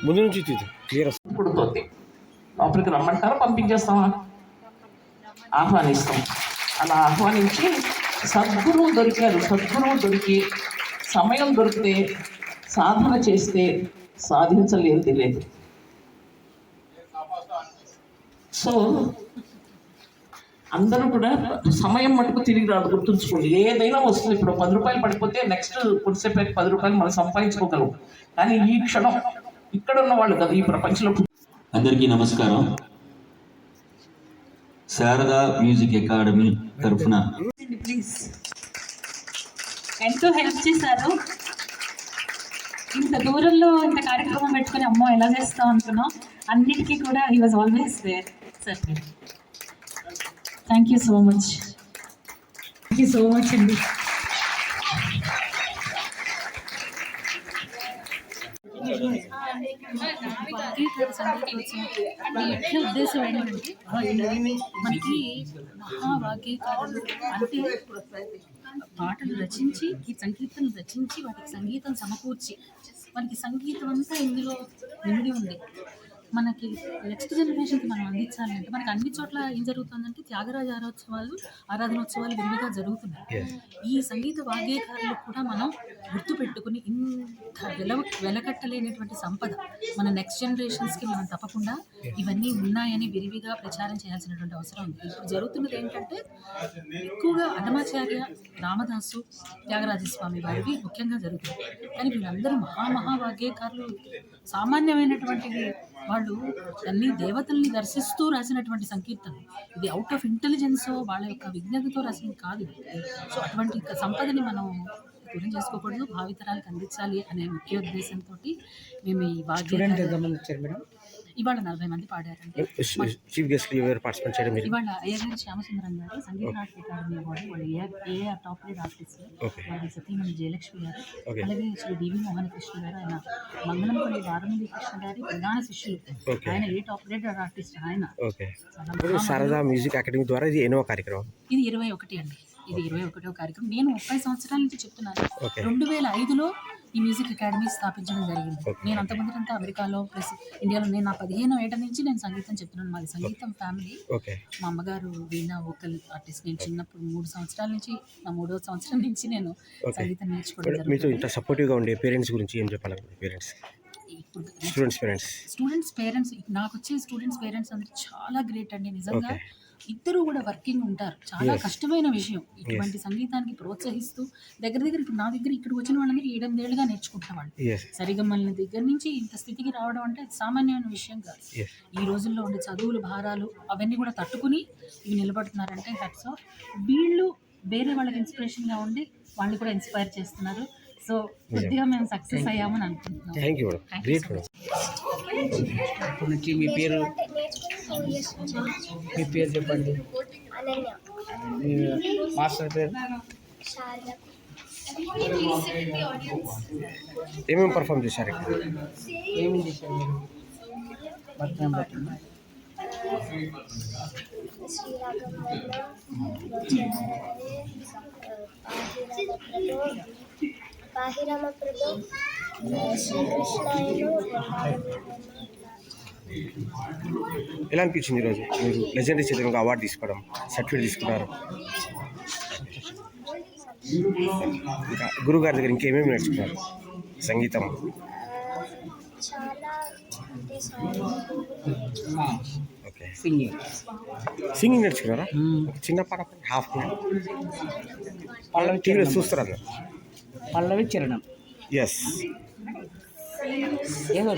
ముందు నుంచి క్లియర్ పుడుతోంది. లోపలికి రమ్మంటారా, పంపించేస్తామా? ఆహ్వానిస్తాం. అలా ఆహ్వానించి సద్గురువు దొరికారు. సద్గురువు దొరికి సమయం దొరికితే సాధన చేస్తే సాధించలేదు లేదు. సో అందరూ కూడా సమయం మటుకు తిరిగి రాదు, గుర్తుంచుకోండి. ఏదైనా వస్తుంది. ఇప్పుడు 10 రూపాయలు పడిపోతే నెక్స్ట్ కొద్దిసేపు 10 రూపాయలు మనం సంపాదించుకోగలం. కానీ ఈ క్షణం ఇక్కడ ఉన్న వాళ్ళు కదా ఈ ప్రపంచంలో. అందరికీ నమస్కారం. శారదా మ్యూజిక్ అకాడమీ తరఫున ప్లీజ్ ఎంతో హెల్ప్ చేశారు. ఇంత దూరంలో ఇంత కార్యక్రమం పెట్టుకుని అమ్మో ఎలా చేస్తాం అనుకున్నాం. అన్నిటికీ కూడా he was always there. Sir thank you so much. Thank you so much అండి. ముఖ్య ఉద్దేశం ఏంటంటే మనకి మహావాగ్యకారులు అంటే పాటలు రచించి సంకీర్తనలు రచించి వాటికి సంగీతం సమకూర్చి మనకి సంగీతం అంతా ఇందులో నిండి ఉంది. మనకి నెక్స్ట్ జనరేషన్కి మనం అందించాలంటే మనకి అన్ని చోట్ల ఏం జరుగుతుందంటే త్యాగరాజ ఆరాధనోత్సవాలు విరివిగా జరుగుతున్నాయి. ఈ సంగీత వాగ్గేయకారులు కూడా మనం గుర్తుపెట్టుకుని ఇంత వెలకట్టలేనటువంటి సంపద మన నెక్స్ట్ జనరేషన్స్కి మనం తప్పకుండా ఇవన్నీ ఉన్నాయని విరివిగా ప్రచారం చేయాల్సినటువంటి అవసరం ఉంది. ఇప్పుడు జరుగుతున్నది ఏంటంటే ఎక్కువగా అన్నమాచార్య, రామదాసు, త్యాగరాజస్వామి వారివి ముఖ్యంగా జరుగుతుంది. కానీ వీళ్ళందరూ మహావాగ్గేయకారులు సామాన్యమైనటువంటివి. వాళ్ళు అన్ని దేవతల్ని దర్శిస్తూ రాసినటువంటి సంకీర్తనలు. ఇది అవుట్ ఆఫ్ ఇంటెలిజెన్స్ వాళ్ళ యొక్క విజ్ఞతతో రాసినది కాదు. సో అటువంటి సంపదని మనం దూరం చేసుకోకూడదు, భావితరాలకు అందించాలి అనే ముఖ్య ఉద్దేశంతో మేము ఈ వాగ్యం ఇవాళ 40 మంది పాడారండి. ఇవాళ అయ్యగారి శ్యామసుందరం గారు సంగీత నాటక అకాడమీ అవార్డు వాళ్ళు ఏఆర్ టాప్ గ్రేడ్ ఆర్టిస్ట్, వారి సతీమణి జయలక్ష్మి గారు, అలాగే శ్రీ డివి మోహన్ కృష్ణ గారు, ఆయన మంగళంపల్లి వారమల్లి కృష్ణ గారి ప్రధాన శిష్యులు. ఆయన ఏ టాప్ గ్రేడ్ ఆర్టిస్ట్ ఆయన. శారదా మ్యూజిక్ అకాడమీ ద్వారా ఇది ఎన్నో కార్యక్రమం? ఇది 21 అండి. ఇది 21వ కార్యక్రమం. నేను 30 సంవత్సరాల నుంచి చెప్తున్నాను. 2005లో ఈ మ్యూజిక్ అకాడమీ స్థాపించడం జరిగింది. నేను అంతకుముందంతా అమెరికాలో ప్లస్ ఇండియాలో నా 15వ ఏట నుంచి నేను సంగీతం చెప్తున్నాను. మాది సంగీతం ఫ్యామిలీ. మా అమ్మగారు వీణా వోకల్ ఆర్టిస్ట్. నేను చిన్నప్పుడు 3 సంవత్సరాల నుంచి నా 3వ సంవత్సరం నుంచి నేను సంగీతం నేర్చుకోవడం జరుగుతుంది. సపోర్టివ్గా ఉండే పేరెంట్స్ గురించి ఏం చెప్పాలి? స్టూడెంట్స్ పేరెంట్స్ నాకు వచ్చే స్టూడెంట్స్ పేరెంట్స్ అందరూ చాలా గ్రేట్ అండి. నిజంగా ఇద్దరు కూడా వర్కింగ్ ఉంటారు. చాలా కష్టమైన విషయం. ఇటువంటి సంగీతానికి ప్రోత్సహిస్తూ దగ్గర ఇప్పుడు నా దగ్గర ఇక్కడికి వచ్చిన వాళ్ళందరూ 7 ఏళ్ళుగా నేర్చుకుంటున్న వాళ్ళు. సరిగమల దగ్గర నుంచి ఇంత స్థితికి రావడం అంటే సామాన్యమైన విషయం కాదు. ఈ రోజుల్లో ఉండే చదువులు, భారాలు అవన్నీ కూడా తట్టుకుని ఇవి నిలబడుతున్నారంటే హ్యాట్స్ ఆఫ్. వీళ్ళు వేరే వాళ్ళకి ఇన్స్పిరేషన్గా ఉండి వాళ్ళు కూడా ఇన్స్పైర్ చేస్తున్నారు. సో కొద్దిగా మేము సక్సెస్ అయ్యామని అనుకుంటున్నాం. మీ పేరు చెప్పండి. మాస్టర్ పేరు? ఏమేమి పర్ఫామ్ చేశారు? ఏమేమి చేశారు మీరు? భరతనాట్యం పట్టిందా? ఎలా అనిపించింది ఈరోజు మీరు లెజెండరీ చిత్రంగా అవార్డు తీసుకోవడం, సర్టిఫికేట్ తీసుకున్నారు? ఇంకా గురువు గారి దగ్గర ఇంకేమేమి నేర్చుకున్నారు? సంగీతం, ఓకే, సింగింగ్ నేర్చుకున్నారా? చిన్న పాట హాఫ్ పల్లవి టీవీలో చూస్తారా? పల్లవి చరణం. ఎస్. ఏదో